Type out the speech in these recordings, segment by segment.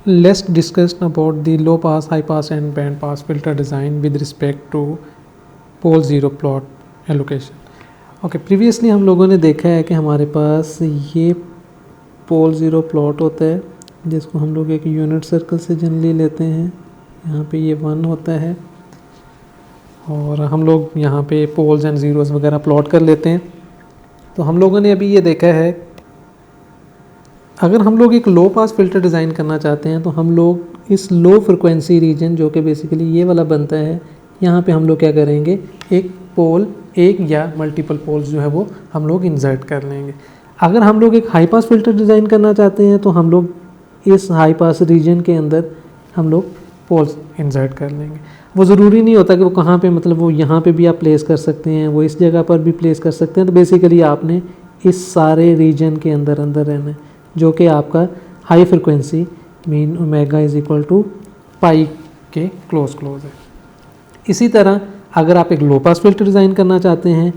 Let's discuss about the low pass, high pass and band pass filter design with respect to pole zero plot allocation. Okay previously हम लोगों ने देखा है कि हमारे पास ये पोल ज़ीरो प्लॉट होता है जिसको हम लोग एक यूनिट सर्कल से जनरली लेते हैं। यहाँ पे ये 1 होता है और हम लोग यहाँ पे पोल्स एंड ज़ीरोज़ वगैरह प्लॉट कर लेते हैं। तो हम लोगों ने अभी ये देखा है अगर हम लोग एक लो पास फिल्टर डिज़ाइन करना चाहते हैं तो हम लोग इस लो फ्रिक्वेंसी रीजन जो कि बेसिकली ये वाला बनता है, यहाँ पे हम लोग क्या करेंगे, एक पोल, एक या मल्टीपल पोल्स जो है वो हम लोग इंसर्ट कर लेंगे। अगर हम लोग एक हाई पास फिल्टर डिज़ाइन करना चाहते हैं तो हम लोग इस हाई पास रीजन के अंदर हम लोग पोल्स इंसर्ट कर लेंगे। वो ज़रूरी नहीं होता कि वो कहाँ पे, मतलब वो यहाँ पे भी आप प्लेस कर सकते हैं, वो इस जगह पर भी प्लेस कर सकते हैं। तो बेसिकली आपने इस सारे रीजन के अंदर रहना है जो कि आपका high frequency mean omega is equal to pi के क्लोज है। इसी तरह अगर आप एक लो पास फिल्टर डिज़ाइन करना चाहते हैं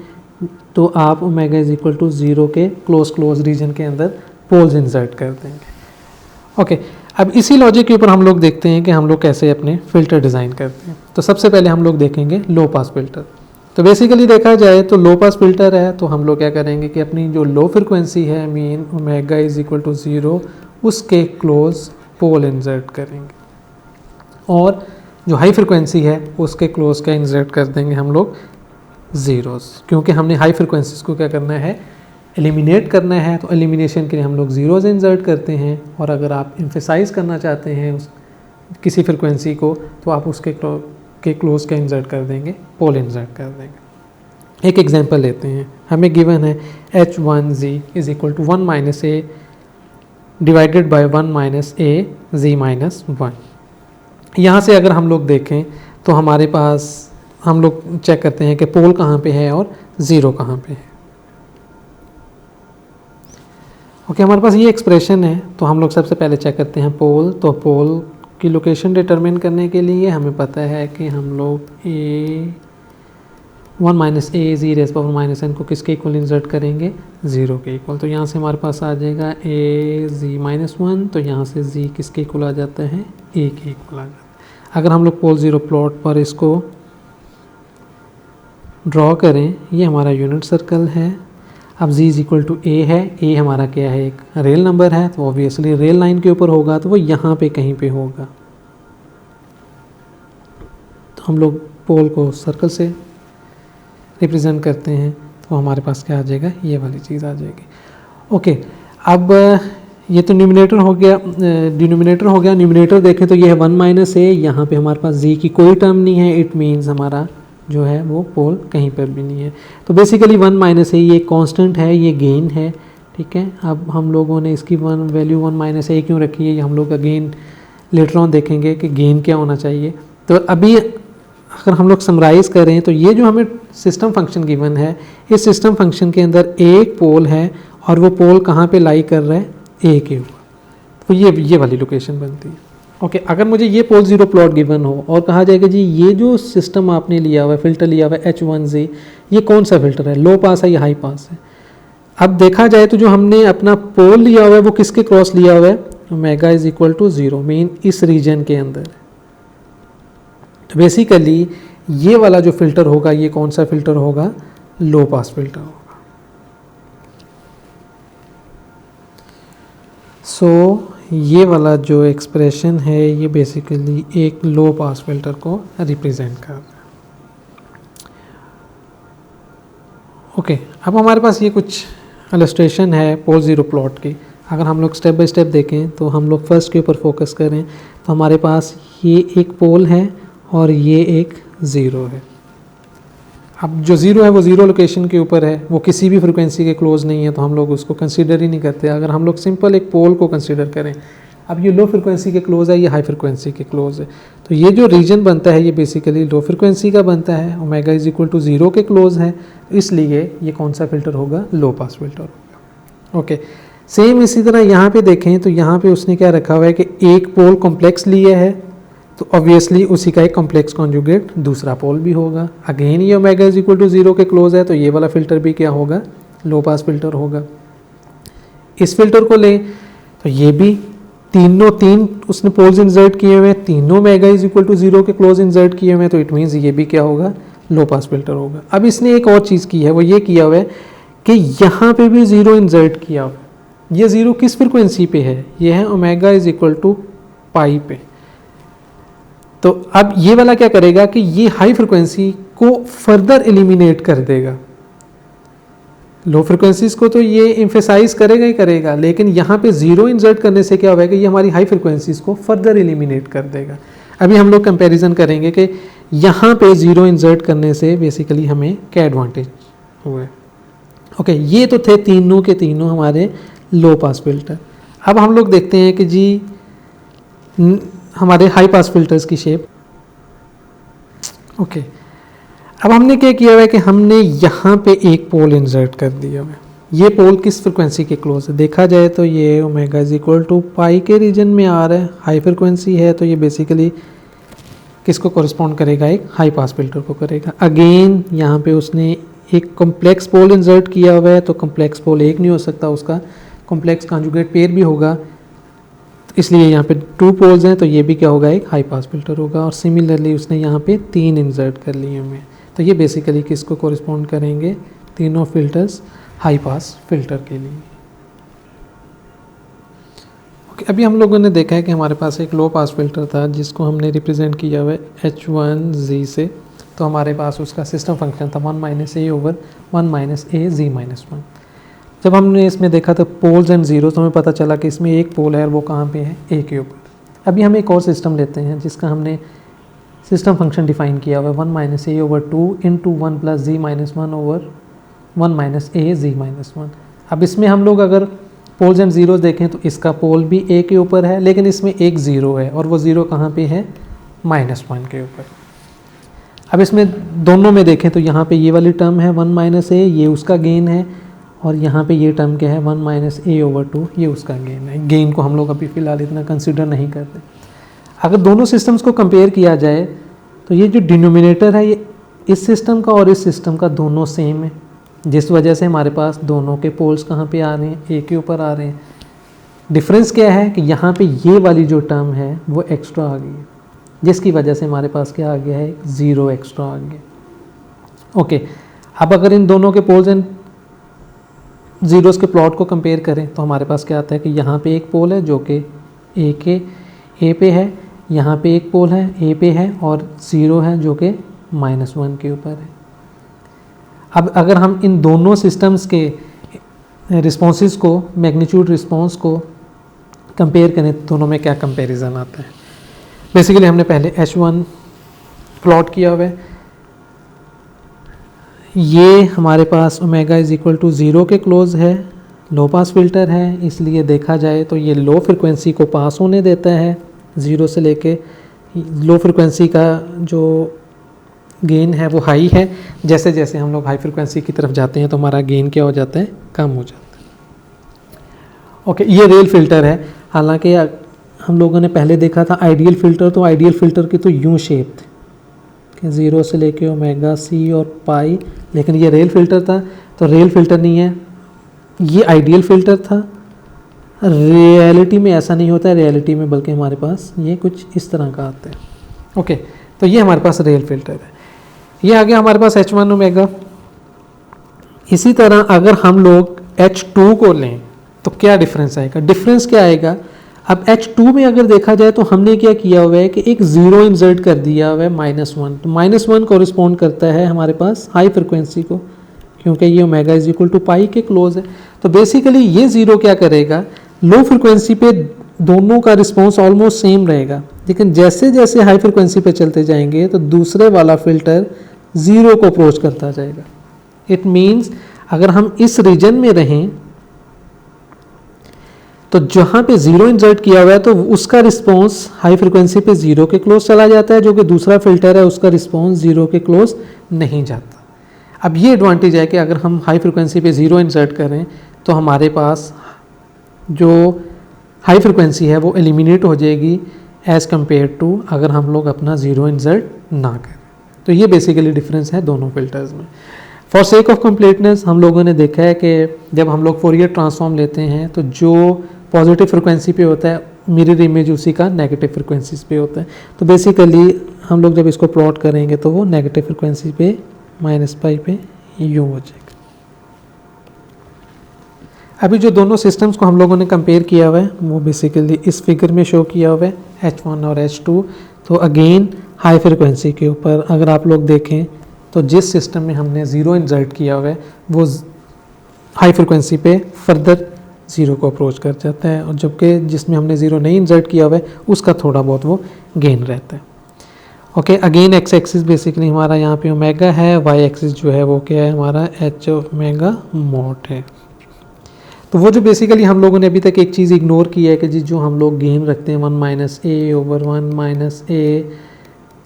तो आप ओमेगा इज़ इक्वल टू 0 के क्लोज रीजन के अंदर पोल्स इंसर्ट कर देंगे। ओके, अब इसी लॉजिक के ऊपर हम लोग देखते हैं कि हम लोग कैसे अपने फ़िल्टर डिज़ाइन करते हैं। तो सबसे पहले हम लोग देखेंगे लो पास फिल्टर। तो बेसिकली देखा जाए तो लो पास फिल्टर है तो हम लोग क्या करेंगे कि अपनी जो लो फ्रिक्वेंसी है mean omega is equal to 0 उसके क्लोज पोल इंसर्ट करेंगे और जो हाई फ्रिक्वेंसी है उसके क्लोज का इंसर्ट कर देंगे हम लोग ज़ीरोज़, क्योंकि हमने हाई फ्रिक्वेंसीज को क्या करना है, एलिमिनेट करना है। तो एलिमिनेशन के लिए हम लोग ज़ीरोज़ इंसर्ट करते हैं और अगर आप एम्फेसाइज करना चाहते हैं उस किसी फ्रिक्वेंसी को तो आप उसके क्लोज का इंसर्ट कर देंगे, पोल इंसर्ट कर देंगे। एक एग्जांपल लेते हैं, हमें गिवन है h1z is equal to 1 minus a divided by 1 minus a z minus 1। यहाँ से अगर हम लोग देखें तो हमारे पास हम लोग चेक करते हैं कि पोल कहाँ पे है और ज़ीरो कहाँ पे है। ओके, हमारे पास ये एक्सप्रेशन है तो हम लोग सबसे पहले चेक करते हैं पोल। तो पोल की लोकेशन डिटरमिन करने के लिए हमें पता है कि हम लोग वन माइनस ए जी रेस पावर माइनस एन को किसके इक्वल इंसर्ट करेंगे, 0 के इक्वल। तो यहाँ से हमारे पास आ जाएगा ए जी माइनस 1, तो यहाँ से जी किसके इक्वल आ जाता है, ए के इक्वल आ जाता है। अगर हम लोग पोल ज़ीरो प्लॉट पर इसको ड्रॉ करें, ये हमारा यूनिट सर्कल है। अब z इज़ इक्वल टू ए है, ए हमारा क्या है, एक रेल नंबर है, तो ऑब्वियसली रेल लाइन के ऊपर होगा तो वो यहाँ पे कहीं पे होगा। तो हम लोग पोल को सर्कल से रिप्रेजेंट करते हैं तो हमारे पास क्या आ जाएगा, ये वाली चीज़ आ जाएगी। ओके, अब ये तो न्यूमिनेटर हो गया, डिनोमिनेटर हो गया। न्यूमिनेटर देखें तो ये है 1 माइनस ए, यहाँ पे हमारे पास z की कोई टर्म नहीं है, इट मीन्स हमारा जो है वो पोल कहीं पर भी नहीं है। तो बेसिकली 1 माइनस ए ये कांस्टेंट है, ये गेन है, ठीक है। अब हम लोगों ने इसकी वैल्यू 1 माइनस ए क्यों रखी है, ये हम लोग अगेन लेटर ऑन देखेंगे कि गेन क्या होना चाहिए। तो अभी अगर हम लोग समराइज़ करें तो ये जो हमें सिस्टम फंक्शन गिवन है, इस सिस्टम फंक्शन के अंदर एक पोल है और वो पोल कहाँ पे लाई कर रहा है, ए के ऊपर। तो ये वाली लोकेशन बनती है। ओके, अगर मुझे ये पोल ज़ीरो प्लॉट गिवन हो और कहा जाएगा जी ये जो सिस्टम आपने लिया हुआ है, फिल्टर लिया हुआ है H1Z, ये कौन सा फिल्टर है, लो पास है या हाई पास है। अब देखा जाए तो जो हमने अपना पोल लिया हुआ है वो किसके क्रॉस लिया हुआ है, omega is equal to 0 mean इस रीजन के अंदर। तो बेसिकली ये वाला जो फिल्टर होगा ये कौन सा फिल्टर होगा, लो पास फिल्टर होगा। सो ये वाला जो एक्सप्रेशन है ये बेसिकली एक लो पास फिल्टर को रिप्रेजेंट कर रहा है। ओके, अब हमारे पास ये कुछ इलस्ट्रेशन है पोल ज़ीरो प्लॉट की। अगर हम लोग स्टेप बाय स्टेप देखें तो हम लोग फर्स्ट के ऊपर फोकस करें तो हमारे पास ये एक पोल है और ये एक ज़ीरो है। अब जो ज़ीरो है वो ज़ीरो लोकेशन के ऊपर है, वो किसी भी फ्रिक्वेंसी के क्लोज नहीं है तो हम लोग उसको कंसीडर ही नहीं करते। अगर हम लोग सिंपल एक पोल को कंसीडर करें, अब ये लो फ्रिक्वेंसी के क्लोज है, ये हाई फ्रिक्वेंसी के क्लोज है, तो ये जो रीजन बनता है ये बेसिकली लो फ्रिक्वेंसी का बनता है, ओमेगा इज़ इक्वल टू 0 के क्लोज है, इसलिए ये कौन सा फिल्टर होगा, लो पास फिल्टर होगा। ओके, सेम इसी तरह यहाँ पे देखें तो यहाँ पे उसने क्या रखा हुआ है कि एक पोल कॉम्प्लेक्स लिया है तो ऑब्वियसली उसी का एक कॉम्प्लेक्स कॉन्जुगेट दूसरा पोल भी होगा। अगेन ये ओमेगा इज इक्वल टू 0 के क्लोज है तो ये वाला फिल्टर भी क्या होगा, लो पास फिल्टर होगा। इस फिल्टर को लें तो ये भी तीन उसने पोल्स इंसर्ट किए हुए हैं, तीनों मेगा इज इक्वल टू 0 के क्लोज इंसर्ट किए हुए हैं, तो इट मीन्स ये भी क्या होगा, लो पास फिल्टर होगा। अब इसने एक और चीज़ की है, वो ये किया हुआ है कि यहाँ पे भी 0 इंसर्ट किया हुआ है। ये 0 किस फ्रिक्वेंसी पे है, ये है ओमेगा इज इक्वल टू पाई पे। तो अब ये वाला क्या करेगा कि ये हाई फ्रिक्वेंसी को फर्दर एलिमिनेट कर देगा। लो फ्रिक्वेंसीज को तो ये एम्फेसाइज करेगा ही करेगा, लेकिन यहाँ पे 0 इंसर्ट करने से क्या होगा कि ये हमारी हाई फ्रिक्वेंसीज को फर्दर एलिमिनेट कर देगा। अभी हम लोग कंपैरिजन करेंगे कि यहाँ पे 0 इंसर्ट करने से बेसिकली हमें क्या एडवांटेज हुआ है। ओके, ये तो थे तीनों के तीनों हमारे लो पास फिल्टर। अब हम लोग देखते हैं कि जी हमारे हाई पास फिल्टर्स की शेप। ओके, अब हमने क्या किया हुआ है कि हमने यहाँ पे एक पोल इंसर्ट कर दिया हुआ है। ये पोल किस फ्रिक्वेंसी के क्लोज है, देखा जाए तो ये omega is equal to pi के रीजन में आ रहा है, हाई फ्रिक्वेंसी है, तो ये बेसिकली किसको कॉरिस्पॉन्ड करेगा, एक हाई पास फिल्टर को करेगा। अगेन यहाँ पे उसने एक कॉम्प्लेक्स पोल इंसर्ट किया हुआ है, तो कॉम्प्लेक्स पोल एक नहीं हो सकता, उसका कॉम्प्लेक्स कॉन्जुगेट पेयर भी होगा, इसलिए यहाँ पे 2 पोल्स हैं, तो ये भी क्या होगा, एक हाई पास फिल्टर होगा। और सिमिलरली उसने यहाँ पे 3 इंसर्ट कर लिए हमें, तो ये बेसिकली किसको कॉरिस्पॉन्ड करेंगे, तीनों फिल्टर्स हाई पास फिल्टर के लिए। ओके, अभी हम लोगों ने देखा है कि हमारे पास एक लो पास फिल्टर था जिसको हमने रिप्रेजेंट किया हुआ है H1Z से, तो हमारे पास उसका सिस्टम फंक्शन था 1 - a ओवर 1 - a z - 1। जब हमने इसमें देखा तो पोल्स एंड जीरो, तो हमें पता चला कि इसमें एक पोल है और वो कहाँ पे है, a के ऊपर। अभी हम एक और सिस्टम लेते हैं जिसका हमने सिस्टम फंक्शन डिफाइन किया हुआ है 1 - a over 2 into 1 + z - 1 over 1 - a z - 1। अब इसमें हम लोग अगर पोल्स एंड ज़ीरो देखें तो इसका पोल भी a के ऊपर है, लेकिन इसमें एक ज़ीरो है, और वो ज़ीरो कहाँ पे है, -1 के ऊपर। अब इसमें दोनों में देखें तो यहाँ पे ये वाली टर्म है 1 - a, ये उसका गेन है, और यहाँ पे ये टर्म क्या है 1 - a ओवर 2, ये उसका गेन है। गेन को हम लोग अभी फ़िलहाल इतना कंसिडर नहीं करते। अगर दोनों सिस्टम्स को कंपेयर किया जाए तो ये जो डिनोमिनेटर है ये इस सिस्टम का और इस सिस्टम का दोनों सेम है, जिस वजह से हमारे पास दोनों के पोल्स कहाँ पे आ रहे हैं, ए के ऊपर आ रहे हैं। डिफरेंस क्या है कि यहाँ पे ये वाली जो टर्म है वो एक्स्ट्रा आ गई है, जिसकी वजह से हमारे पास क्या आ गया है, 0 एक्स्ट्रा आ गया। ओके, अब अगर इन दोनों के पोल्स एंड ज़ीरोज़ के प्लॉट को कंपेयर करें तो हमारे पास क्या आता है कि यहाँ पे एक पोल है जो कि ए पे है, यहाँ पे एक पोल है ए पे है, और 0 है जो कि -1 के ऊपर है। अब अगर हम इन दोनों सिस्टम्स के रिस्पॉन्सेस को, मैग्नीट्यूड रिस्पॉन्स को कंपेयर करें तो दोनों में क्या कंपैरिजन आता है। बेसिकली हमने पहले H1 प्लॉट किया हुआ है, ये हमारे पास ओमेगा इज इक्वल टू 0 के क्लोज है, लो पास फिल्टर है, इसलिए देखा जाए तो ये लो फ्रिक्वेंसी को पास होने देता है 0 से लेके। लो फ्रिक्वेंसी का जो गेन है वो हाई है, जैसे जैसे हम लोग हाई फ्रिक्वेंसी की तरफ जाते हैं तो हमारा गेन क्या हो जाता है, कम हो जाता है। ओके, ये रेल फिल्टर है। हालांकि हम लोगों ने पहले देखा था आइडियल फिल्टर, तो आइडियल फिल्टर की तो यूं शेप थी कि 0 से लेके ओमेगा सी और पाई, लेकिन ये रेल फिल्टर था, तो रेल फिल्टर नहीं है, ये आइडियल फिल्टर था। रियलिटी में ऐसा नहीं होता है, रियलिटी में बल्कि हमारे पास ये कुछ इस तरह का आता है। ओके, तो ये हमारे पास रेल फिल्टर है। ये आ गया हमारे पास H1 ओमेगा। इसी तरह अगर हम लोग H2 को लें तो क्या डिफरेंस आएगा, डिफरेंस क्या आएगा। अब H2 में अगर देखा जाए तो हमने क्या किया हुआ है कि एक 0 इंसर्ट कर दिया हुआ है -1, तो -1 कॉरिस्पॉन्ड करता है हमारे पास हाई फ्रिक्वेंसी को, क्योंकि ये omega is equal to pi के क्लोज है। तो बेसिकली ये 0 क्या करेगा, लो फ्रिक्वेंसी पे दोनों का रिस्पॉन्स ऑलमोस्ट सेम रहेगा, लेकिन जैसे जैसे हाई फ्रिक्वेंसी पे चलते जाएंगे तो दूसरे वाला फिल्टर 0 को अप्रोच करता जाएगा। इट मीन्स अगर हम इस रीजन में रहें तो जहाँ पे 0 इंसर्ट किया हुआ है तो उसका रिस्पॉन्स हाई फ्रिक्वेंसी पे 0 के क्लोज चला जाता है, जो कि दूसरा फिल्टर है उसका रिस्पॉन्स 0 के क्लोज नहीं जाता। अब ये एडवांटेज है कि अगर हम हाई फ्रिक्वेंसी पे 0 इंसर्ट करें तो हमारे पास जो हाई फ्रिक्वेंसी है वो एलिमिनेट हो जाएगी एज़ कम्पेयर टू अगर हम लोग अपना 0 इंसर्ट ना करें। तो ये बेसिकली डिफरेंस है दोनों फिल्टर्स में। फॉर सेक ऑफ कंप्लीटनेस हम लोगों ने देखा है कि जब हम लोग फोरियर ट्रांसफॉर्म लेते हैं तो जो पॉजिटिव फ्रिक्वेंसी पे होता है मिरर इमेज उसी का नेगेटिव फ्रिक्वेंसीज पे होता है। तो बेसिकली हम लोग जब इसको प्लॉट करेंगे तो वो नेगेटिव फ्रिक्वेंसी पे -π पे यूँ हो जाएगा। अभी जो दोनों सिस्टम्स को हम लोगों ने कंपेयर किया हुआ है वो बेसिकली इस फिगर में शो किया हुआ है H1 और H2। तो अगेन हाई फ्रिक्वेंसी के ऊपर अगर आप लोग देखें तो जिस सिस्टम में हमने ज़ीरो इंसर्ट किया हुआ है वो हाई फ्रिक्वेंसी पे फर्दर ज़ीरो को अप्रोच कर जाता है, और जबकि जिसमें हमने ज़ीरो नहीं इंसर्ट किया हुआ है उसका थोड़ा बहुत वो गेन रहता है। Okay, again x axis basically हमारा यहाँ पे ओमेगा है, वाई एक्सिस जो है वो क्या है हमारा एच ओमेगा मोड है। तो वो जो बेसिकली हम लोगों ने अभी तक एक चीज़ इग्नोर की है कि जी जो हम लोग गेन रखते हैं 1 - a ओवर 1 - a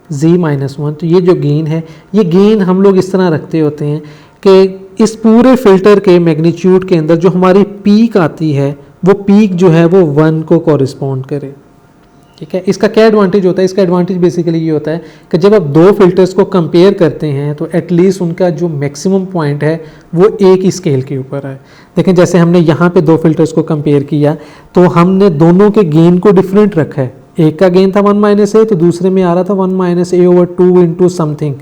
z -1, तो ये जो गेन है ये गेन हम लोग इस तरह रखते होते हैं कि इस पूरे फिल्टर के मैग्नीट्यूड के अंदर जो हमारी पीक आती है वो पीक जो है वो 1 को कॉरिस्पॉन्ड करे। ठीक है, इसका क्या एडवांटेज होता है? इसका एडवांटेज बेसिकली ये होता है कि जब आप दो फिल्टर्स को कंपेयर करते हैं तो एटलीस्ट उनका जो मैक्सिमम पॉइंट है वो एक ही स्केल के ऊपर है। देखें जैसे हमने यहाँ पे दो फिल्टर्स को कंपेयर किया तो हमने दोनों के गेन को डिफरेंट रखा है। एक का गेन था 1 - a, तो दूसरे में आ रहा था 1 - a ओवर 2 इंटू समथिंग।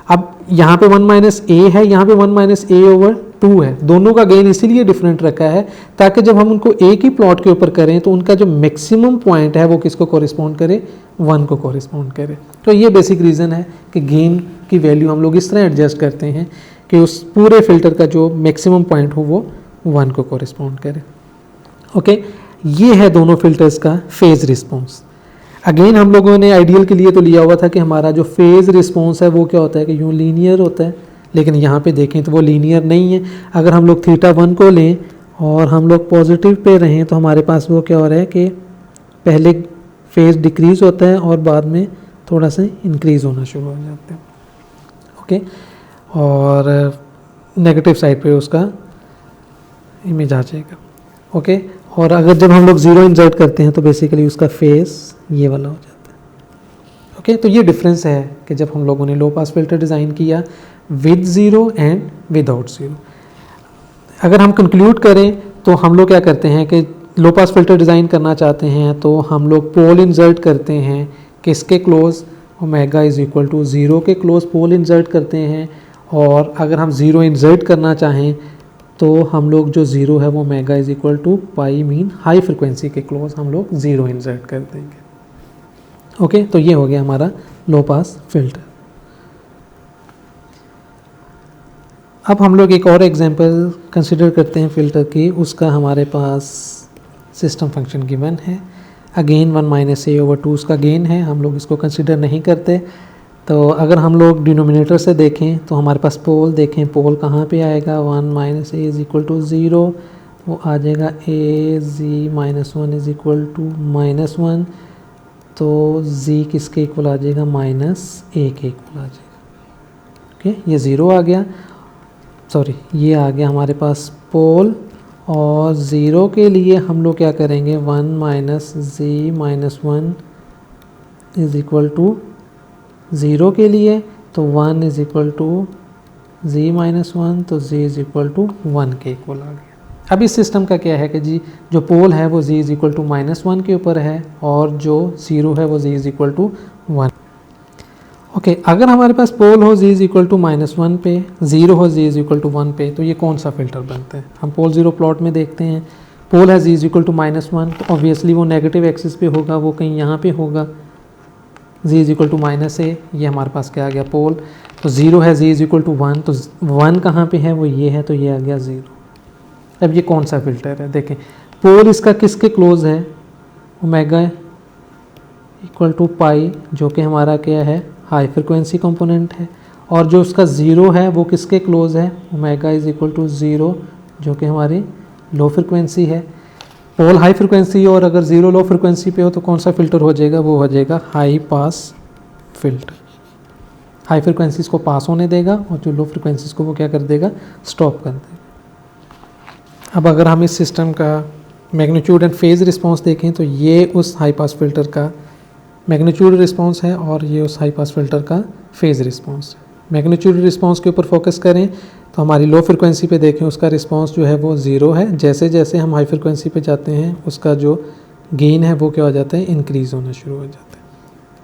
अब यहाँ पे 1 - a है, यहाँ पे 1 - a ओवर 2 है। दोनों का गेन इसीलिए डिफरेंट रखा है ताकि जब हम उनको एक ही प्लॉट के ऊपर करें तो उनका जो मैक्सिमम पॉइंट है वो किसको कॉरिस्पॉन्ड करे, 1 को कॉरिस्पॉन्ड करे। तो ये बेसिक रीज़न है कि गेन की वैल्यू हम लोग इस तरह एडजस्ट करते हैं कि उस पूरे फिल्टर का जो मैक्सिमम पॉइंट हो वो 1 को कॉरिस्पॉन्ड करे। ओके, ये है दोनों फिल्टर्स का फेज़ रिस्पॉन्स। अगेन हम लोगों ने आइडियल के लिए तो लिया हुआ था कि हमारा जो फेज़ रिस्पॉन्स है वो क्या होता है कि यूँ लीनियर होता है, लेकिन यहाँ पे देखें तो वो लीनियर नहीं है। अगर हम लोग θ1 को लें और हम लोग पॉजिटिव पे रहें तो हमारे पास वो क्या हो रहा है कि पहले फेज़ डिक्रीज़ होता है और बाद में थोड़ा सा इंक्रीज़ होना शुरू हो जाता है। ओके, और नेगेटिव साइड पे उसका इमेज आ जाएगा। ओके, और अगर जब हम लोग ज़ीरो इंसर्ट करते हैं तो बेसिकली उसका फेस ये वाला हो जाता है। ओके, तो ये डिफरेंस है कि जब हम लोगों ने लो पास फिल्टर डिज़ाइन किया with zero and without zero. अगर हम कंक्लूड करें तो हम लोग क्या करते हैं कि लो पास फिल्टर डिज़ाइन करना चाहते हैं तो हम लोग पोल इंसर्ट करते हैं किसके close, omega is equal to zero के क्लोज पोल इंसर्ट करते हैं। और अगर हम ज़ीरो इंसर्ट करना चाहें तो हम लोग जो ज़ीरो है वो omega is equal to pi mean high frequency के क्लोज हम लोग ज़ीरो इंसर्ट कर देंगे। ओके, तो ये हो गया हमारा लो पास फिल्टर। अब हम लोग एक और एग्जांपल कंसिडर करते हैं फ़िल्टर की। उसका हमारे पास सिस्टम फंक्शन गिवन है। अगेन 1 - a ओवर 2 उसका गेन है, हम लोग इसको कंसिडर नहीं करते। तो अगर हम लोग डिनोमिनेटर से देखें तो हमारे पास पोल देखें, पोल कहाँ पे आएगा 1 - a इज़ इक्वल टू 0, वो आ जाएगा a z -1 is equal to -1। तो z किसके इक्वल आ जाएगा -a के इक्वल आ जाएगा। ओके, ये 0 आ गया, सॉरी ये आ गया हमारे पास पोल। और 0 के लिए हम लोग क्या करेंगे 1 - z -1 इज़ इक्वल टू 0 के लिए तो 1 इज़ इक्वल टू z -1, तो z इज़ इक्वल टू 1 के इक्वल आ गया। अब इस सिस्टम का क्या है कि जी जो पोल है वो z इज़ इक्वल टू -1 के ऊपर है और जो 0 है वो z is equal to 1। Okay, अगर हमारे पास पोल हो z इज़ इक्वल टू -1 पे, 0 हो z इज़ इक्वल टू 1 पे, तो ये कौन सा फिल्टर बनता है? हम पोल 0 प्लॉट में देखते हैं, पोल है z इज़ इक्वल टू -1, तो ऑब्वियसली वो नेगेटिव एक्सिस पे होगा, वो कहीं यहाँ पे होगा। z is equal to -a, ये हमारे पास क्या आ गया पोल। तो 0 है z इज़ इक्वल टू 1, तो 1 कहाँ पे है वो ये है, तो ये आ गया 0। अब ये कौन सा फिल्टर है? देखें पोल इसका किसके क्लोज है, ओमेगा इक्वल टू पाई, जो कि हमारा क्या है हाई फ्रिक्वेंसी कंपोनेंट है। और जो उसका 0 है वो किसके क्लोज है, ओमेगा इज़ इक्वल टू 0, जो कि हमारी लो फ्रिक्वेंसी है। पोल हाई फ्रिक्वेंसी और अगर 0 लो फ्रिक्वेंसी पे हो तो कौन सा फिल्टर हो जाएगा, वो हो जाएगा high pass filter. High frequencies को पास होने देगा और जो लो फ्रिक्वेंसीज़ को वो क्या कर देगा, स्टॉप कर देगा। अब अगर हम इस सिस्टम का मैग्नीट्यूड एंड फेज़ रिस्पांस देखें तो ये उस हाई पास फिल्टर का मैग्नीट्यूड रिस्पांस है और ये उस हाई पास फिल्टर का फेज़ रिस्पांस है। मैग्नीट्यूड रिस्पांस के ऊपर फोकस करें तो हमारी लो फ्रिक्वेंसी पे देखें उसका रिस्पांस जो है वो 0 है। जैसे जैसे हम हाई फ्रिक्वेंसी पे जाते हैं उसका जो गेन है वो क्या हो जाता है, इंक्रीज़ होना शुरू हो जाता है।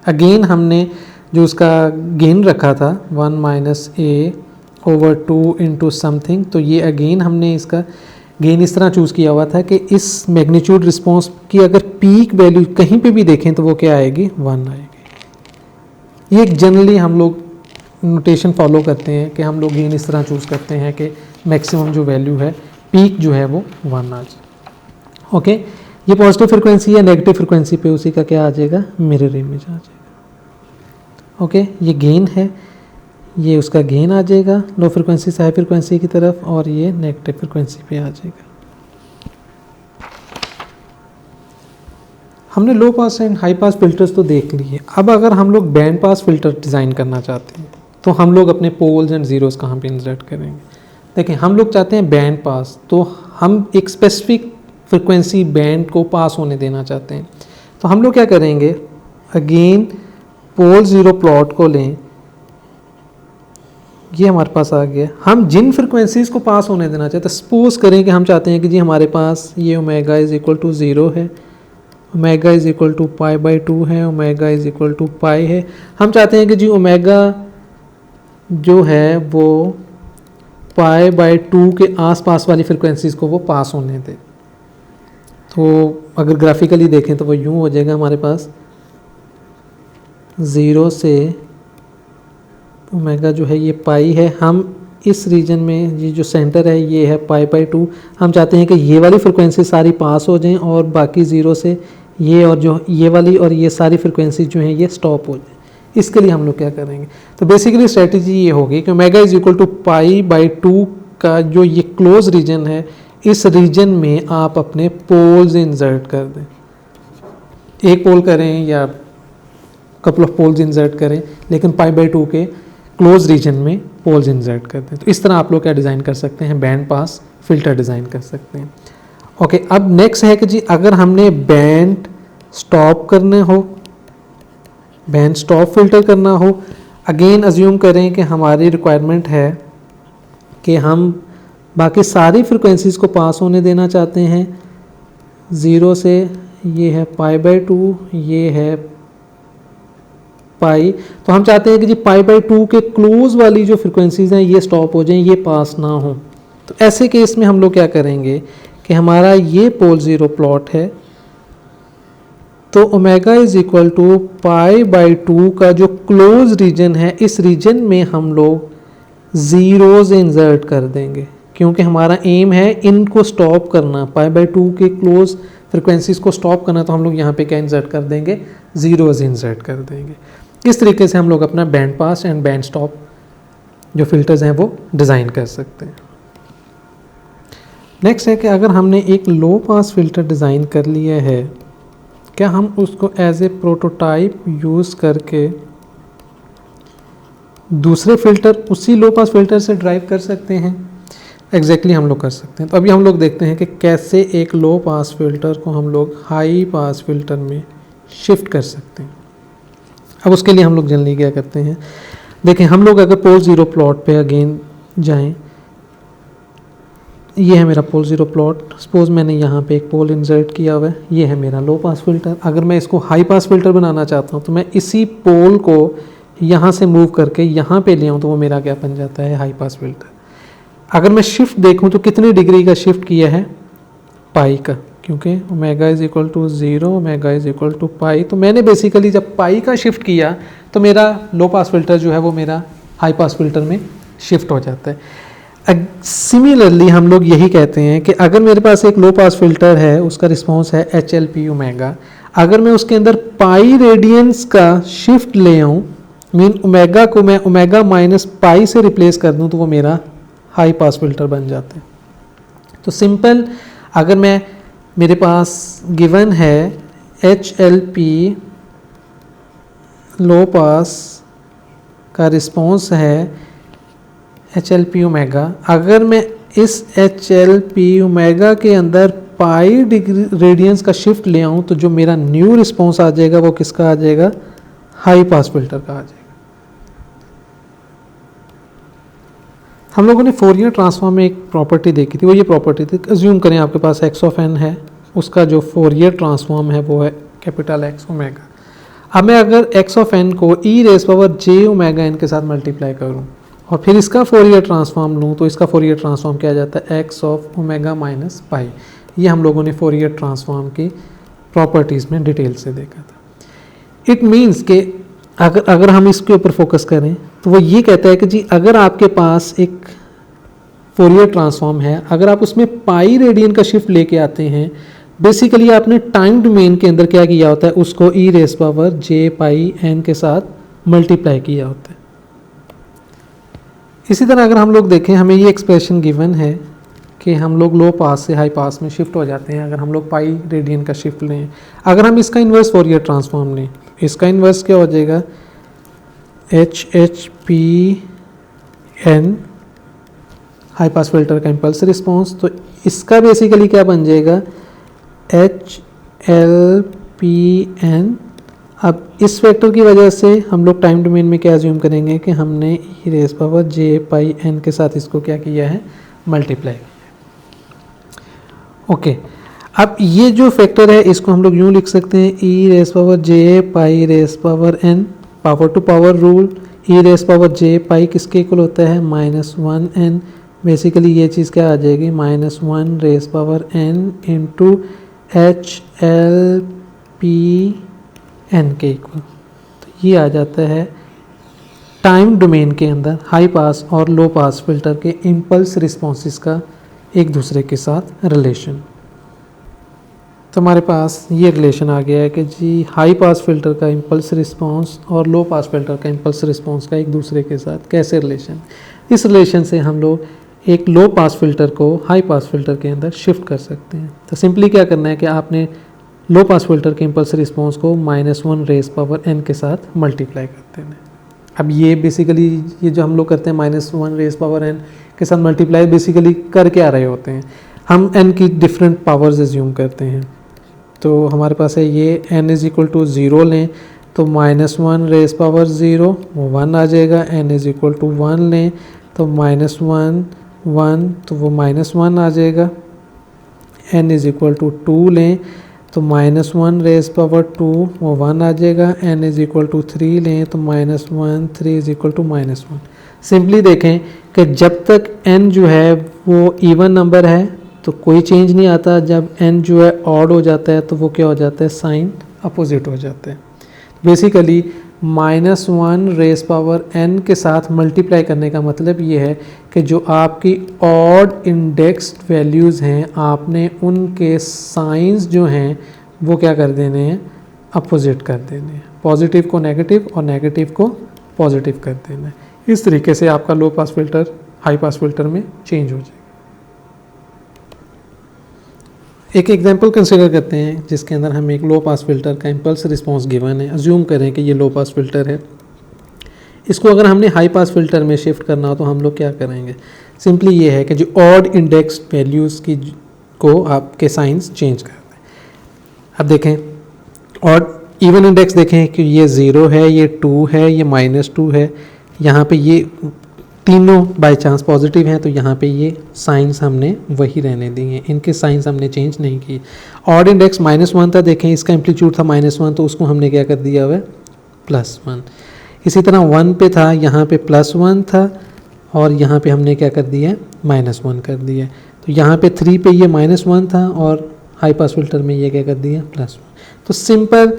अगेन हमने जो उसका गेन रखा था 1 माइनस ए ओवर 2 इंटू समथिंग, तो ये अगेन हमने इसका गेन इस तरह चूज़ किया हुआ था कि इस मैग्नीट्यूड रिस्पॉन्स की अगर पीक वैल्यू कहीं पे भी देखें तो वो क्या आएगी, 1 आएगी। ये एक जनरली हम लोग नोटेशन फॉलो करते हैं कि हम लोग गेन इस तरह चूज़ करते हैं कि मैक्सिमम जो वैल्यू है, पीक जो है वो 1 आ जाए। ओके, ये पॉजिटिव फ्रिक्वेंसी या नेगेटिव फ्रिक्वेंसी पे उसी का क्या आ जाएगा, मिरर इमेज आ जाएगा। ओके, ये गेन है, ये उसका गेन आ जाएगा लो फ्रिक्वेंसी से हाई फ्रिक्वेंसी की तरफ, और ये नेगेटिव फ्रिक्वेंसी पे आ जाएगा। हमने लो पास एंड हाई पास फिल्टर्स तो देख लिए। अब अगर हम लोग बैंड पास फिल्टर डिज़ाइन करना चाहते हैं तो हम लोग अपने पोल्स एंड ज़ीरोज़ कहाँ पे इंसर्ट करेंगे। देखिए, हम लोग चाहते हैं बैंड पास, तो हम एक स्पेसिफिक फ्रिक्वेंसी बैंड को पास होने देना चाहते हैं। तो हम लोग क्या करेंगे, अगेन पोल ज़ीरो प्लॉट को लें, ये हमारे पास आ गया। हम जिन फ्रिक्वेंसीज़ को पास होने देना चाहते हैं, सपोज करें कि हम चाहते हैं कि जी हमारे पास ये ओमेगा इज़ इक्वल टू 0 है, omega is equal to pi by 2 है, omega is equal to pi है। हम चाहते हैं कि जी ओमेगा जो है वो पाई बाई 2 के आसपास वाली फ्रिक्वेंसीज़ को वो पास होने दे। तो अगर ग्राफिकली देखें तो वो यूँ हो जाएगा, हमारे पास 0 से ओमेगा जो है ये पाई है, हम इस रीजन में ये जो सेंटर है ये है पाई बाई 2। हम चाहते हैं कि ये वाली फ्रिक्वेंसी सारी पास हो जाएं और बाकी 0 से ये और जो ये वाली और ये सारी फ्रिक्वेंसी जो है ये स्टॉप हो जाए। इसके लिए हम लोग क्या करेंगे, तो बेसिकली स्ट्रेटजी ये होगी कि omega is equal to pi by 2 का जो ये क्लोज रीजन है, इस रीजन में आप अपने पोल्स इंसर्ट कर दें। एक पोल करें या कपल ऑफ पोल्स इंसर्ट करें, लेकिन पाई बाई 2 के क्लोज रीजन में पोल्स इंसर्ट कर दें। तो इस तरह आप लोग क्या डिज़ाइन कर सकते हैं, बैंड पास फिल्टर डिज़ाइन कर सकते हैं। ओके, अब नेक्स्ट है कि जी अगर हमने बैंड स्टॉप करने हो, बैंड स्टॉप फिल्टर करना हो, अगेन अज्यूम करें कि हमारी रिक्वायरमेंट है कि हम बाकी सारी फ्रिक्वेंसीज़ को पास होने देना चाहते हैं 0 से, ये है पाई बाई 2, ये है पाई। तो हम चाहते हैं कि जी पाई बाई 2 के क्लोज वाली जो फ्रिक्वेंसीज़ हैं ये स्टॉप हो जाएं, ये पास ना हो। तो ऐसे केस में हम लोग क्या करेंगे कि हमारा ये पोल ज़ीरो प्लॉट है, तो omega is equal to pi by 2 का जो क्लोज रीजन है, इस रीजन में हम लोग ज़ीरोज़ इंसर्ट कर देंगे, क्योंकि हमारा एम है इनको स्टॉप करना, पाई बाई 2 के क्लोज फ्रिक्वेंसीज़ को स्टॉप करना। तो हम लोग यहाँ पे क्या इंसर्ट कर देंगे, ज़ीरोज़ इंसर्ट कर देंगे। इस तरीके से हम लोग अपना band pass and band stop जो फिल्टर्स हैं वो डिज़ाइन कर सकते हैं। नेक्स्ट है कि अगर हमने एक लो पास फिल्टर डिज़ाइन कर लिया है, क्या हम उसको एज ए प्रोटोटाइप यूज़ करके दूसरे फिल्टर उसी लो पास फिल्टर से ड्राइव कर सकते हैं? एग्जैक्टली हम लोग कर सकते हैं। तो अभी हम लोग देखते हैं कि कैसे एक लो पास फिल्टर को हम लोग हाई पास फिल्टर में शिफ्ट कर सकते हैं। अब उसके लिए हम लोग जनरली क्या करते हैं, देखें हम लोग अगर पोल ज़ीरो प्लॉट पे अगेन जाएं, ये है मेरा पोल ज़ीरो प्लॉट। सपोज मैंने यहाँ पे एक पोल इंसर्ट किया हुआ है, ये है मेरा लो पास फिल्टर। अगर मैं इसको हाई पास फिल्टर बनाना चाहता हूँ तो मैं इसी पोल को यहाँ से मूव करके यहाँ पे ले आऊँ तो वो मेरा क्या बन जाता है, हाई पास फिल्टर। अगर मैं शिफ्ट देखूँ तो कितनी डिग्री का शिफ्ट किया है, पाई का, क्योंकि omega is equal to 0, omega is equal to pi. तो मैंने बेसिकली जब पाई का शिफ्ट किया तो मेरा लो पास फिल्टर जो है वो मेरा हाई पास फिल्टर में शिफ्ट हो जाता है। सिमिलरली हम लोग यही कहते हैं कि अगर मेरे पास एक लो पास फिल्टर है, उसका रिस्पॉन्स है HLP ओमेगा, अगर मैं उसके अंदर पाई रेडियंस का शिफ्ट ले आऊँ, मीन ओमेगा को मैं ओमेगा माइनस पाई से रिप्लेस कर दूँ, तो वो मेरा हाई पास फिल्टर बन जाता है। तो सिंपल, अगर मैं मेरे पास गिवन है HLP लो पास का रिस्पॉन्स है HLP ओमेगा, अगर मैं इस HLP ओमेगा के अंदर पाई डिग्री रेडियंस का शिफ्ट ले आऊँ तो जो मेरा न्यू रिस्पॉन्स आ जाएगा वो किसका आ जाएगा, हाई पास फिल्टर का आ जाएगा। हम लोगों ने फोरियर ट्रांसफॉर्म में एक प्रॉपर्टी देखी थी, वो ये प्रॉपर्टी थी, अज्यूम करें आपके पास x ऑफ n है, उसका जो फोरियर ट्रांसफॉर्म है वो है कैपिटल एक्स ओमेगा। अब मैं अगर एक्स ऑफ एन को ई रेस पावर जे ओमेगा एन के साथ मल्टीप्लाई करूँ और फिर इसका फोरियर ट्रांसफॉर्म लूँ तो इसका फोरियर ट्रांसफॉर्म क्या आ जाता है, x of omega minus pi. ये हम लोगों ने फोरियर ट्रांसफॉर्म की प्रॉपर्टीज़ में डिटेल से देखा था। इट मीन्स कि अगर हम इसके ऊपर फोकस करें तो वो ये कहता है कि जी अगर आपके पास एक फोरियर ट्रांसफॉर्म है, अगर आप उसमें पाई रेडियन का शिफ्ट लेके आते हैं, बेसिकली आपने टाइम डोमेन के अंदर क्या किया होता है, उसको ई रेस पावर जे पाई एन के साथ मल्टीप्लाई किया होता है। इसी तरह अगर हम लोग देखें, हमें ये एक्सप्रेशन गिवन है कि हम लोग लो पास से हाई पास में शिफ्ट हो जाते हैं अगर हम लोग पाई रेडियन का शिफ्ट लें। अगर हम इसका इन्वर्स फोरियर ट्रांसफॉर्म लें, इसका इन्वर्स क्या हो जाएगा, H H P N high pass filter का इम्पल्स रिस्पॉन्स, तो इसका बेसिकली क्या बन जाएगा, एच एल पी एन। अब इस फैक्टर की वजह से हम लोग टाइम डोमेन में क्या अज्यूम करेंगे कि हमने ई रेस पावर जे पाई एन के साथ इसको क्या किया है, मल्टीप्लाई किया है। ओके, अब ये जो फैक्टर है इसको हम लोग यूँ लिख सकते हैं, e raise power j pi raise power n, power to power rule, e raise power j pi किसके इक्वल होता है, माइनस वन एन। बेसिकली ये चीज़ क्या आ जाएगी, minus one raise power n into H L P N के equal. तो ये आ जाता है टाइम डोमेन के अंदर हाई पास और लो पास फिल्टर के इम्पल्स रिस्पॉन्सेस का एक दूसरे के साथ रिलेशन। तो हमारे पास ये रिलेशन आ गया है कि जी हाई पास फिल्टर का इम्पल्स रिस्पॉन्स और लो पास फिल्टर का इम्पल्स रिस्पॉन्स का एक दूसरे के साथ कैसे रिलेशन। इस रिलेशन से हम लोग एक लो पास फिल्टर को हाई पास फिल्टर के अंदर शिफ्ट कर सकते हैं। तो सिंपली क्या करना है कि आपने लो पास फिल्टर के इम्पल्स रिस्पॉन्स को minus one raise power n के साथ मल्टीप्लाई कर देना है। अब ये बेसिकली ये जो हम लोग करते हैं minus one raise power n के साथ मल्टीप्लाई, बेसिकली कर क्या रहे होते हैं, हम एन की डिफरेंट पावर्स एज्यूम करते हैं। तो हमारे पास है ये n is equal to zero लें तो minus one raise power zero वो वन आ जाएगा, n is equal to one लें तो माइनस वन वन तो वो माइनस वन आ जाएगा, n is equal to two लें तो minus one raise power two वो वन आ जाएगा, n is equal to three लें तो minus one three is equal to minus one. Simply देखें कि जब तक n जो है वो इवन नंबर है तो कोई चेंज नहीं आता, जब n जो है ऑड हो जाता है तो वो क्या हो जाता है, साइन अपोजिट हो जाता है। Basically minus one raise power n के साथ मल्टीप्लाई करने का मतलब ये है कि जो आपकी ऑड इंडेक्स्ड वैल्यूज़ हैं आपने उनके साइंस जो हैं वो क्या कर देने हैं, अपोजिट कर देने हैं। पॉजिटिव को नेगेटिव और नेगेटिव को पॉजिटिव कर देना है। इस तरीके से आपका low pass filter high pass filter में चेंज हो जाएगा। एक एग्जांपल कंसिडर करते हैं जिसके अंदर हम एक लो पास फिल्टर का इम्पल्स रिस्पांस गिवन है। अज्यूम करें कि ये लो पास फिल्टर है, इसको अगर हमने हाई पास फिल्टर में शिफ्ट करना हो तो हम लोग क्या करेंगे, सिंपली ये है कि जो ऑड इंडेक्स वैल्यूज़ की को आपके साइंस चेंज कर दें। अब देखें ऑड इवन इंडेक्स देखें कि ये ज़ीरो है, ये टू है, ये माइनस टू है, यहाँ पे ये तीनों बाय चांस पॉजिटिव हैं तो यहाँ पे ये साइंस हमने वही रहने दिए, इनके साइंस हमने चेंज नहीं की। ऑड इंडेक्स माइनस वन था, देखें इसका एम्पलीट्यूड था माइनस वन तो उसको हमने क्या कर दिया हुआ है, प्लस वन। इसी तरह वन पे था, यहाँ पे प्लस वन था और यहाँ पे हमने क्या कर दिया है, माइनस वन कर दिया। तो यहाँ पे थ्री पे ये माइनस वन था और हाई पास फिल्टर में ये क्या कर दिया, प्लस वन। तो सिंपल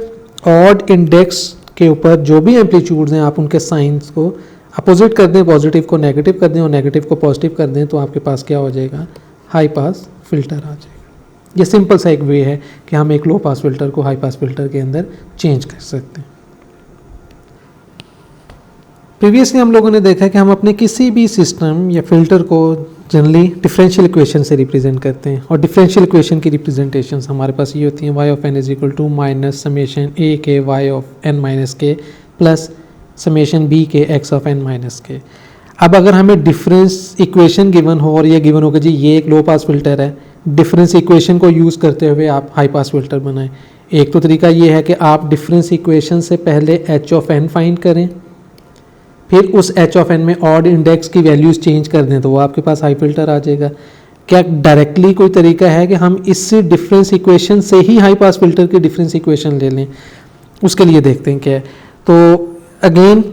ऑड इंडेक्स के ऊपर जो भी एम्पलीट्यूड्स हैं आप उनके साइंस को अपोजिट कर दें, पॉजिटिव को नेगेटिव कर दें और नेगेटिव को पॉजिटिव कर दें तो आपके पास क्या हो जाएगा, हाई पास फिल्टर आ जाएगा। ये सिंपल सा एक वे है कि हम एक लो पास फिल्टर को हाई पास फिल्टर के अंदर चेंज कर सकते हैं। प्रीवियसली हम लोगों ने देखा कि हम अपने किसी भी सिस्टम या फिल्टर को जनरली डिफरेंशियल इक्वेशन से रिप्रेजेंट करते हैं और डिफरेंशियल इक्वेशन की रिप्रेजेंटेशन हमारे पास ये होती हैं, y of n is equal to minus summation a के y ऑफ n माइनस के प्लस समेशन b के x ऑफ n माइनस के। अब अगर हमें डिफरेंस इक्वेशन गिवन हो और ये गिवन हो कि जी ये एक लो पास फिल्टर है, डिफरेंस इक्वेशन को यूज़ करते हुए आप हाई पास फिल्टर बनाएं। एक तो तरीका ये है कि आप डिफरेंस इक्वेशन से पहले h ऑफ n फाइंड करें, फिर उस h ऑफ n में ऑड इंडेक्स की वैल्यूज़ चेंज कर दें तो वो आपके पास हाई फिल्टर आ जाएगा। क्या डायरेक्टली कोई तरीका है कि हम इससे डिफरेंस इक्वेशन से ही हाई पास फिल्टर की डिफरेंस इक्वेशन ले लें? उसके लिए देखते हैं क्या है। तो अगेन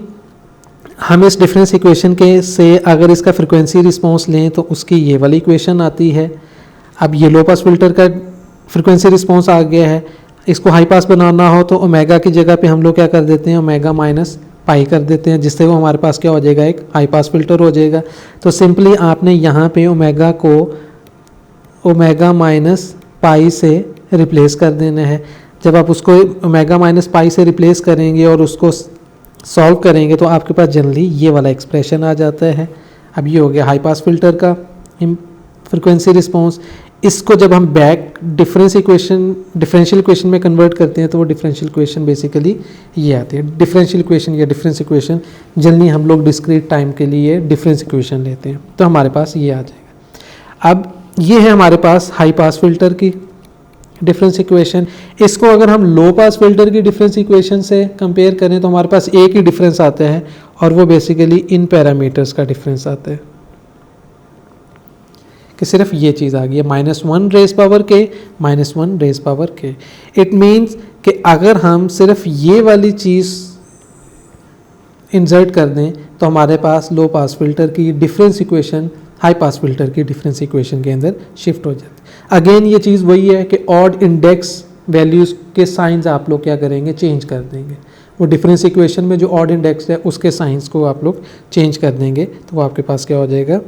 हम इस डिफरेंस इक्वेशन के से अगर इसका फ्रिक्वेंसी रिस्पॉन्स लें तो उसकी ये वाली इक्वेशन आती है। अब ये लो पास फिल्टर का फ्रिक्वेंसी रिस्पॉन्स आ गया है, इसको हाई पास बनाना हो तो ओमेगा की जगह पे हम लोग क्या कर देते हैं, ओमेगा माइनस पाई कर देते हैं, जिससे वो हमारे पास क्या हो जाएगा, एक हाई पास फिल्टर हो जाएगा। तो सिंपली आपने यहाँ पे ओमेगा को ओमेगा माइनस पाई से रिप्लेस कर देना है। जब आप उसको ओमेगा माइनस पाई से रिप्लेस करेंगे और उसको सॉल्व करेंगे तो आपके पास जनरली ये वाला एक्सप्रेशन आ जाता है। अब ये हो गया हाई पास फिल्टर का फ्रिक्वेंसी रिस्पॉन्स। इसको जब हम बैक डिफरेंशियल इक्वेशन में कन्वर्ट करते हैं तो वो डिफरेंशियल इक्वेशन बेसिकली ये आती है। डिफरेंशियल इक्वेशन या डिफरेंस इक्वेशन जनरली हम लोग डिस्क्रीट टाइम के लिए डिफरेंस इक्वेशन लेते हैं, तो हमारे पास ये आ जाएगा। अब ये है हमारे पास हाई पास फिल्टर की डिफरेंस इक्वेशन। इसको अगर हम लो पास फिल्टर की डिफरेंस इक्वेशन से कंपेयर करें तो हमारे पास एक ही डिफरेंस आता है और वो बेसिकली इन पैरामीटर्स का डिफरेंस आता है कि सिर्फ ये चीज़ आ गई है -1 रेज़ पावर के -1 रेज़ पावर के। इट मीन्स कि अगर हम सिर्फ ये वाली चीज़ इंसर्ट कर दें तो हमारे पास लो पास फिल्टर की difference equation high pass filter की डिफरेंस इक्वेशन के अंदर शिफ्ट हो जाती है। अगेन ये चीज़ वही है कि ऑड इंडेक्स वैल्यूज़ के साइंस आप लोग क्या करेंगे, चेंज कर देंगे। वो डिफरेंस इक्वेशन में जो ऑड इंडेक्स है उसके साइंस को आप लोग चेंज कर देंगे तो वो आपके पास क्या हो जाएगा,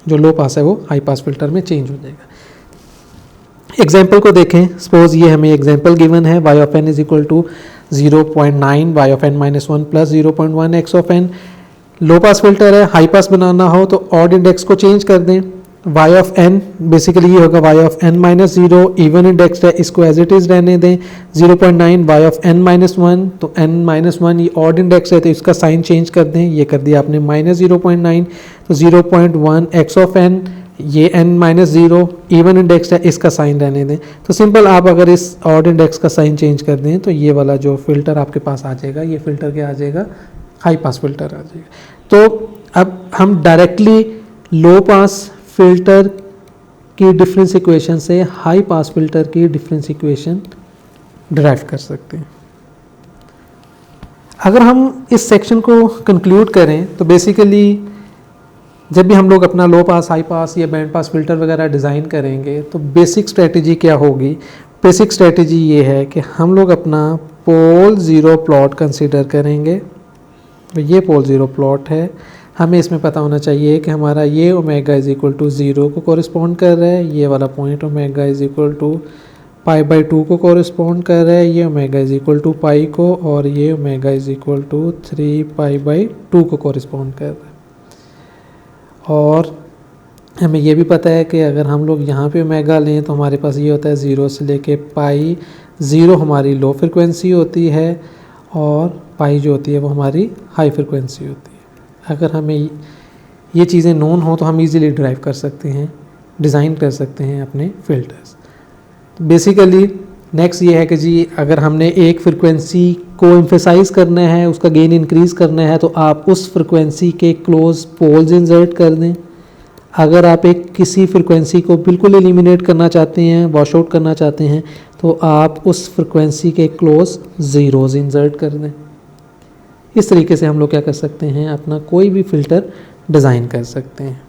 जो लो पास है वो हाई पास फिल्टर में चेंज हो जाएगा। एग्जाम्पल को देखें। सपोज ये हमें एग्जाम्पल गिवन है y of n is equal to 0.9 y of n minus 1 plus 0.1 x of n। Low pass filter है, हाई पास बनाना हो तो ऑड इंडेक्स को चेंज कर दें। y ऑफ n बेसिकली ये होगा y of n minus 0, even index है इसको एज इट इज़ रहने दें। 0.9 y ऑफ n माइनस 1, तो n माइनस 1 ये ऑड इंडेक्स है तो इसका साइन चेंज कर दें, ये कर दिया आपने -0.9। तो 0.1 x ऑफ n, ये n माइनस 0 इवन इंडेक्स है इसका साइन रहने दें। तो सिंपल आप अगर इस ऑड इंडेक्स का साइन चेंज कर दें तो ये वाला जो फिल्टर आपके पास आ जाएगा, ये फिल्टर क्या आ जाएगा, हाई पास फिल्टर आ जाएगा। तो अब हम डायरेक्टली लो पास फिल्टर की डिफरेंस इक्वेशन से हाई पास फिल्टर की डिफरेंस इक्वेशन डिराइव कर सकते हैं। अगर हम इस सेक्शन को कंक्लूड करें तो बेसिकली जब भी हम लोग अपना लो पास, हाई पास या बैंड पास फिल्टर वगैरह डिज़ाइन करेंगे तो बेसिक स्ट्रेटजी क्या होगी। बेसिक स्ट्रेटजी ये है कि हम लोग अपना पोल ज़ीरो प्लॉट कंसीडर करेंगे। तो ये पोल ज़ीरो प्लॉट है, हमें इसमें पता होना चाहिए कि हमारा ये ओमेगा इज इक्वल टू 0 को कॉरिस्पॉन्ड कर रहा है, ये वाला point omega is equal to π/2 को कॉरिस्पॉन्ड कर रहा है, ये omega is equal to pi को, और ये ओमेगा इज इक्वल टू 3π/2 को कॉरिस्पॉन्ड कर रहा है। और हमें ये भी पता है कि अगर हम लोग यहाँ पे ओमेगा लें तो हमारे पास ये होता है 0 से लेके पाई। 0 हमारी लो फ्रिक्वेंसी होती है और पाई जो होती है वो हमारी हाई फ्रिक्वेंसी होती है। अगर हमें ये चीज़ें नोन हो तो हम इजीली ड्राइव कर सकते हैं, डिज़ाइन कर सकते हैं अपने फिल्टर्स। तो बेसिकली नेक्स्ट ये है कि जी अगर हमने एक फ्रिक्वेंसी को एम्फेसाइज करना है, उसका गेन इंक्रीज़ करना है तो आप उस फ्रिक्वेंसी के क्लोज पोल्स इंसर्ट कर दें। अगर आप एक किसी फ्रिक्वेंसी को बिल्कुल एलिमिनेट करना चाहते हैं, वॉश आउट करना चाहते हैं, तो आप उस फ्रिक्वेंसी के क्लोज ज़ीरोज़ इंसर्ट कर दें। इस तरीके से हम लोग क्या कर सकते हैं, अपना कोई भी फ़िल्टर डिज़ाइन कर सकते हैं।